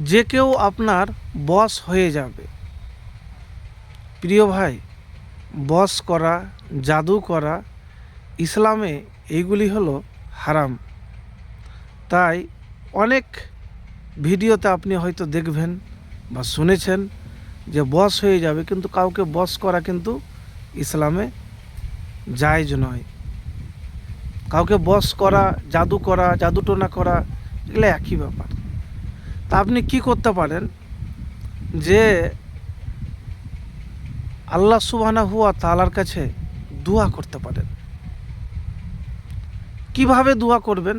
যে কেউ আপনার বশ হয়ে যাবে। প্রিয় ভাই, বশ করা, জাদু করা ইসলামে এইগুলি হলো হারাম। তাই অনেক ভিডিওতে আপনি হয়তো দেখবেন বা শুনেছেন যে বশ হয়ে যাবে, কিন্তু কাউকে বশ করা কিন্তু ইসলামে জায়েজ নয়। কাউকে বশ করা, জাদু করা, জাদুটোনা করা, এগুলো একই ব্যাপার। তা আপনি কি করতে পারেন যে আল্লাহ সুবহানাহু ওয়া তাআলার কাছে দোয়া করতে পারেন। কিভাবে দোয়া করবেন,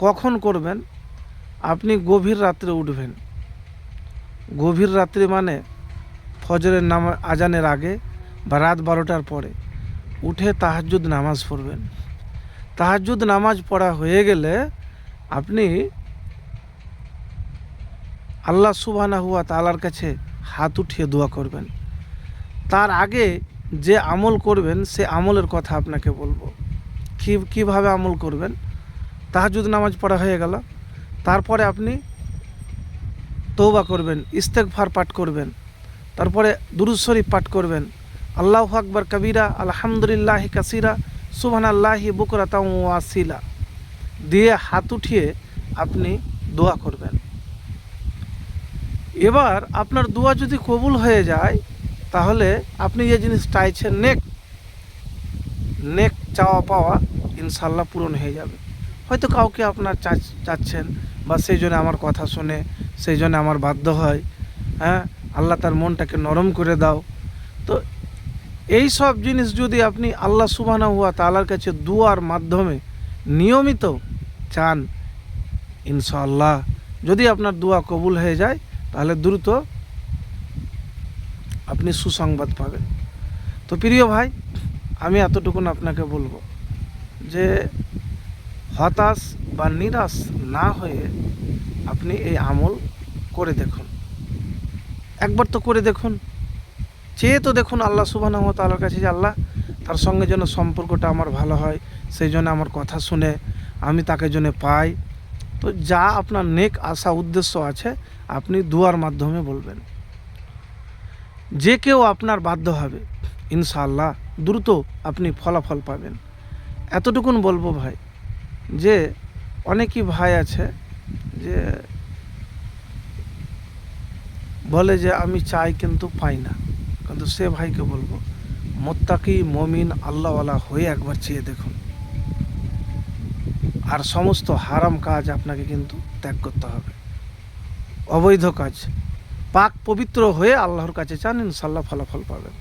কখন করবেন? আপনি গভীর রাত্রে উঠবেন। গভীর রাত্রে মানে ফজরের আজানের আগে বা রাত 12টার পরে উঠে তাহাজ্জুদ নামাজ পড়বেন। তাহাজ্জুদ নামাজ পড়া হয়ে গেলে আপনি আল্লাহ সুবহানাহু ওয়া তাআলার কাছে হাত উঠিয়ে দোয়া করবেন। তার আগে যে আমল করবেন সে আমলের কথা আপনাকে বলবো। কীভাবে আমল করবেন? তাহাজ্জুদ নামাজ পড়া হয়ে গেল, তারপরে আপনি তওবা করবেন, ইস্তেগফার পাঠ করবেন, তারপরে দুরূদ শরীফ পাঠ করবেন, আল্লাহু আকবার কবিরা, আলহামদুলিল্লাহি কাসিরা, সুবহানাল্লাহি বুকরাতাও ওয়া আসিলা দিয়ে হাত উঠিয়ে আপনি দোয়া করবেন। এবার আপনার দোয়া যদি কবুল হয়ে যায়, তাহলে আপনি যে জিনিস চাইছেন, নেক চাওয়া পাওয়া ইনশাল্লাহ পূরণ হয়ে যাবে। হয়তো কাউকে আপনার চাচ্ছেন বা সেই জন্য আমার কথা শুনে সেই জন্য আমার বাধ্য হয়, হ্যাঁ, আল্লাহ তার মনটাকে নরম করে দাও। তো এই সব জিনিস যদি আপনি আল্লাহ সুবহানাহু ওয়া তাআলার কাছে দুয়ার মাধ্যমে নিয়মিত চান, ইনশাআল্লাহ যদি আপনার দোয়া কবুল হয়ে যায়, তাহলে দ্রুত আপনি সুসংবাদ পাবেন। তো প্রিয় ভাই, আমি এতটুকুন আপনাকে বলবো যে হতাশ বা নিরাশ না হয়ে আপনি এই আমল করে দেখুন। একবার তো করে দেখুন, চেয়ে তো দেখুন আল্লাহ সুবহানাহু ওয়া তাআলার কাছে যে আল্লাহ তার সঙ্গে যেন সম্পর্কটা আমার ভালো হয়, সেই জন্য আমার কথা শুনে আমি তাকে জন্য পাই। তো যা আপনার নেক আশা উদ্দেশ্য আছে আপনি দুয়ার মাধ্যমে বলবেন। যে কেউ আপনার বাধ্য হবে, ইনশাআল্লাহ দ্রুত আপনি ফলাফল পাবেন। এতটুকুন বলবো ভাই, যে অনেকই ভাই আছে যে বলে যে আমি চাই কিন্তু পাই না, কিন্তু সে ভাইকে বলবো মুত্তাকি মুমিন আল্লাহওয়ালা হয়ে একবার চেয়ে দেখুন। আর সমস্ত হারাম কাজ আপনাকে কিন্তু ত্যাগ করতে হবে, অবৈধ কাজ। পাক পবিত্র হয়ে আল্লাহর কাছে চান, ইনশাআল্লাহ ফলাফল পাবেন।